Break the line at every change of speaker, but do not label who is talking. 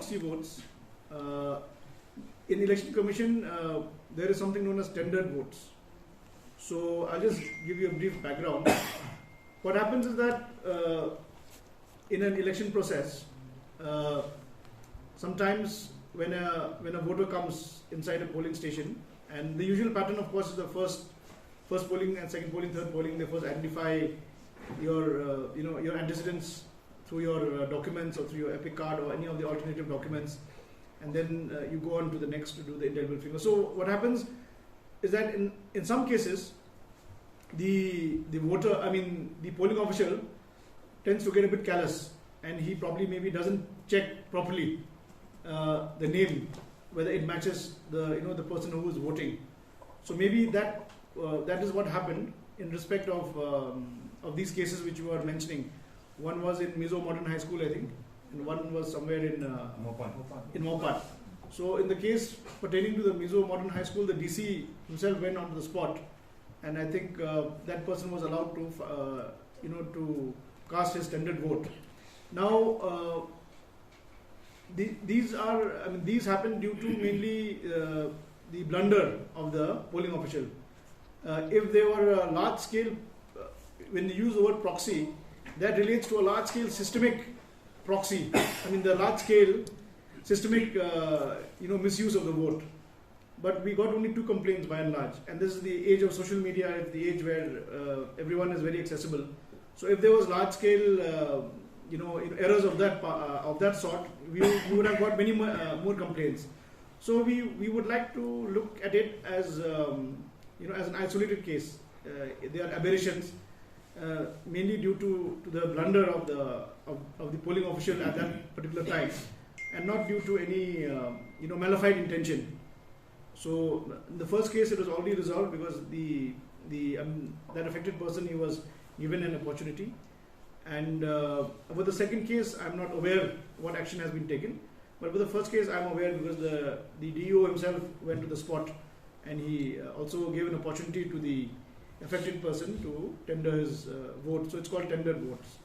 proxy votes, in election commission there is something known as tendered votes. So I'll just give you a brief background. What happens is that in an election process, sometimes when a voter comes inside a polling station, and the usual pattern, of course, is the first polling and second polling, third polling. They first identify your your antecedents through your documents or through your epic card or any of the alternative documents, and then you go on to the next to do the indelible finger. So what happens is that in some cases the voter, the polling official tends to get a bit callous, and he probably maybe doesn't check properly the name, whether it matches the person who is voting. So maybe that is what happened in respect of these cases which you are mentioning. One was in Mizo Modern High School, I think, and one was somewhere in Mopat. So in the case pertaining to the Mizo Modern High School, the DC himself went onto the spot, and I think that person was allowed to to cast his tendered vote. Now these happen due to mainly the blunder of the polling official. If they were a large scale, when they use the word proxy, that relates to a large scale systemic proxy. The large scale systemic misuse of the vote. But we got only 2 complaints by and large, and this is the age of social media. It's the age where everyone is very accessible. So if there was large scale errors of that sort, we would have got many more complaints. So we would like to look at it as as an isolated case. They are aberrations, mainly due to the blunder of the polling official at that particular time, and not due to any malified intention. So in the first case, it was already resolved because that affected person, he was given an opportunity. And with the second case, I'm not aware what action has been taken. But with the first case, I'm aware because the DEO himself went to the spot, and he also gave an opportunity to the affected person to tender his vote. So it's called tendered votes.